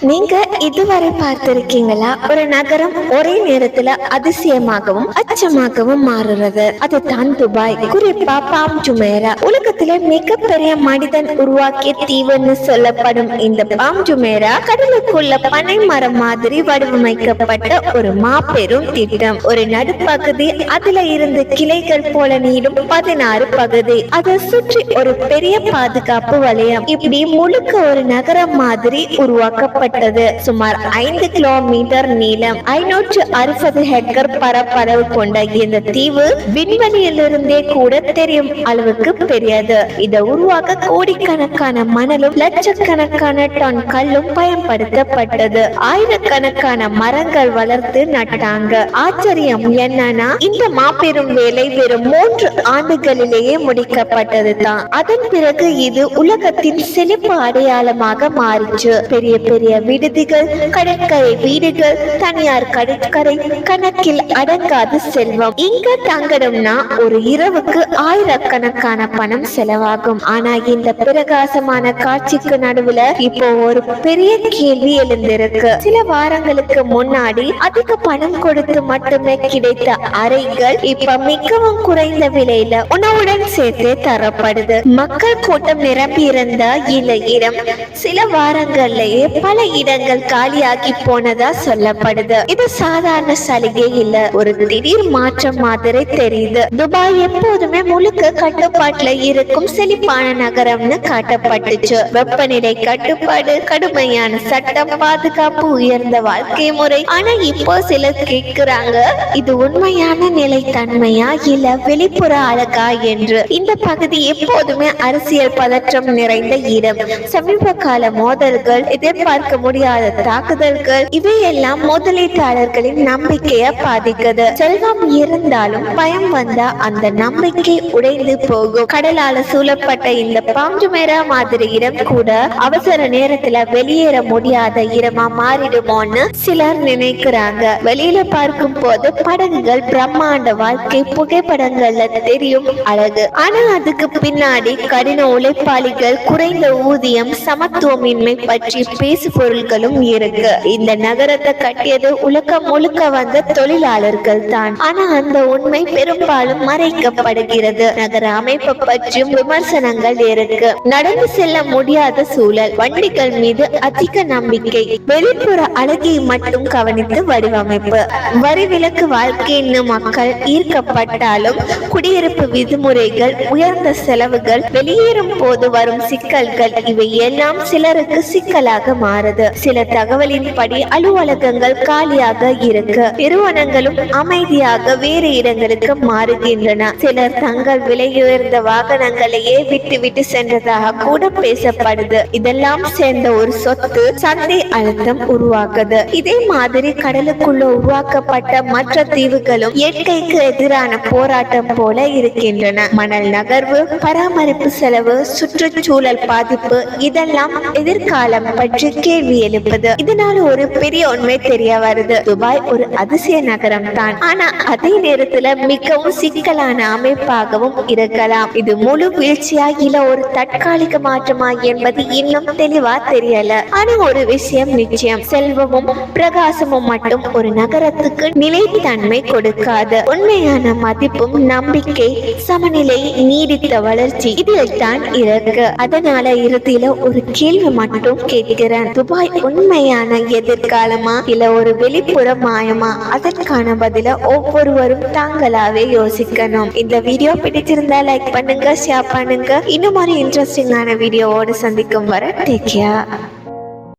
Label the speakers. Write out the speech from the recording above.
Speaker 1: நீங்க இதுவரை பார்த்திருக்கீங்களா? ஒரு நகரம் ஒரே நேரத்துல அதிசயமாகவும் அச்சமாகவும் மாறுறது. அதுதான் துபாய். குறிப்பா பாம் ஜுமேரா. உலகத்திலே மிகப்பெரிய மனிதன் உருவாக்கிய தீவுன்னு சொல்லப்படும் இந்த பாம் ஜுமேரா கடலுக்குள்ள பனை மரம் மாதிரி வடிவமைக்கப்பட்ட ஒரு மாபெரும் திட்டம். ஒரு நடுப்பகுதி, அதுல இருந்து கிளைகள் போல நீடும் 16 பகுதி, அதை சுற்றி ஒரு பெரிய பாதுகாப்பு வலயம். இப்படி முழுக்க ஒரு நகரம் மாதிரி உருவாக்கப்பட்டது. சுமார் 5 கிலோமீட்டர் நீளம், 560 ஹெக்டர் பரப்பளவு கொண்ட இந்த தீவு விண்வெளியிலிருந்தே கூட தெரியும் அளவுக்கு பெரியது. இதை உருவாக்க கோடிக்கணக்கான மணலும் லட்சக்கணக்கான டன் கல்லும் பயன்படுத்தப்பட்டது. ஆயிரக்கணக்கான மரங்கள் வளர்த்து நட்டாங்க. ஆச்சரியம் என்னன்னா, இந்த மாபெரும் வேலை வெறும் 3 ஆண்டுகளிலேயே முடிக்கப்பட்டது தான். அதன் பிறகு இது உலகத்தின் செழிப்பு அடையாளமாக மாறிச்சு. பெரிய பெரிய விடுதிகள், கடற்கரை வீடுகள், தனியார் கடற்கரை, கணக்கில் அடங்காத செல்வம். இங்க தங்கணும்னா ஒரு இரவுக்கு ஆயிரக்கணக்கான பணம் செலவாகும். ஆனா இந்த பிரகாசமான காட்சிக்கு நடுவுல இப்போ ஒரு பெரிய கேள்வி எழுந்திருக்கு. சில வாரங்களுக்கு முன்னாடி அதிக பணம் கொடுத்து மட்டுமே கிடைத்த அறைகள் இப்ப மிகவும் குறைந்த விலையில உணவுடன் சேர்த்து தரப்படுது. மக்கள் கூட்டம் நிரம்பி இருந்த இந்த இடம் சில வாரங்கள்லயே பல இடங்கள் காலியாகி போனதா சொல்லப்படுது. இது சாதாரண சலுகை இல்ல, ஒரு திடீர் மாற்றம் மாதிரி தெரியுது. துபாய் எப்போதுமே முழுக்க கட்டுப்பாட்டுல இருக்கும் செழிப்பான நகரம்னு காட்டப்பட்டுச்சு. வெப்பநிலை கட்டுப்பாடு, கடுமையான சட்டம், பாதுகாப்பு, உயர்ந்த வாழ்க்கை முறை. ஆனா இப்போ சிலர் கேட்கிறாங்க, இது உண்மையான நிலைத்தன்மையா இல்ல வெளிப்புற அழகா என்று. இந்த பகுதி எப்போதுமே அரசியல் பதற்றம் நிறைந்த இடம். சமீப கால மோதல்கள், எதிர்பார்க்க முடியாத தாக்குதல்கள், இவையெல்லாம் முதலீட்டாளர்களின் நம்பிக்கையை பாதிக்குது. செல்வம் இருந்தாலும் பயம் வந்தா அந்த நம்பிக்கை உடைந்து போகும். கடலால சூழப்பட்ட இந்த பாம் ஜுமேரா மாதிரி இடம் கூட அவசர நேரத்துல வெளியேற முடியாத இடமா மாறிடுமோன்னு சிலர் நினைக்கிறாங்க. வெளியில பார்க்கும் போது படகுகள், பிரம்மாண்ட வாழ்க்கை, புகைப்படங்கள்ல தெரியும் அழகு. ஆனா அதுக்கு பின்னாடி கடின உழைப்பாளிகள், குறைந்த ஊதியம், சமத்துவமின்மை பற்றி பேசு பொருள்களும் இருக்கு. இந்த நகரத்தை கட்டியது உலகம் முழுக்க வந்த தொழிலாளர்கள் தான். ஆனா அந்த உண்மை பெரும்பாலும் மறைக்கப்படுகிறது. நகர அமைப்பை பற்றியும் விமர்சனங்கள் இருக்கு. நடந்து செல்ல முடியாத சூழல், வண்டிகள் மீது அதிக நம்பிக்கை, வெளிப்புற அழகை மட்டும் கவனித்து வடிவமைப்பு, வரி விலக்கு வாழ்க்கைன்னு மக்கள் ஈர்க்கப்பட்டாலும் குடியிருப்பு விதிமுறைகள், உயர்ந்த செலவுகள், வெளியேறும் போது வரும் சிக்கல்கள், இவை எல்லாம் சிலருக்கு சிக்கலாக மாறுது. சில தகவலின்படி அலுவலகங்கள் காலியாக இருக்கு, நிறுவனங்களும் அமைதியாக வேறு இடங்களுக்கு மாறுகின்றன. சிலர் தங்கள் விலை உயர்ந்த வாகனங்களையே விட்டு சென்றதாக கூட பேசப்படுது. இதெல்லாம் சேர்ந்த ஒரு சொத்து சந்தை அழுத்தம் உருவாக்குது. இதே மாதிரி கடலுக்குள்ள உருவாக்கப்பட்ட மற்ற தீவுகளும் இயற்கைக்கு எதிரான போராட்டம் போல இருக்கின்றன. மணல் நகர்வு, பராமரிப்பு செலவு, சுற்றுச்சூழல் பாதிப்பு, இதெல்லாம் எதிர்காலம் பற்றி கேள்வி எழுப்புது. இதனால ஒரு பெரிய உண்மை தெரிய வருது. துபாய் ஒரு அதிசய நகரம் தான், ஆனா அதே நேரத்துல மிகவும் சிக்கலான அமைப்பாகவும் இருக்கலாம். இது முழு வீழ்ச்சியா இல்ல ஒரு தற்காலிக மாற்றமா என்பது இன்னும் தெளிவா தெரியல. ஆனா ஒரு விஷயம் நிச்சயம், செல்வமும் பிரகாசமும் மட்டும் ஒரு நகரத்துக்கு நிலைத்தன்மை கொடுக்காது. உண்மையான மதிப்பும் நம்பிக்கை, சமநிலை, நீடித்த வளர்ச்சி, இதில் தான் இருக்கு. அதனால இறுதியில ஒரு கேள்வி மட்டும் கேட்கிறேன். துபாய் உண்மையான எதிர்காலமா இல்ல ஒரு வெளிப்புற மாயமா? அதற்கான பதில ஒவ்வொருவரும் தாங்களாவே யோசிக்கணும். இந்த வீடியோ பிடிச்சிருந்தா லைக் பண்ணுங்க, ஷேர் பண்ணுங்க. இன்னும் ஒரு இன்ட்ரெஸ்டிங்கான வீடியோவோடு சந்திக்கும் வரை டேக் கேர்.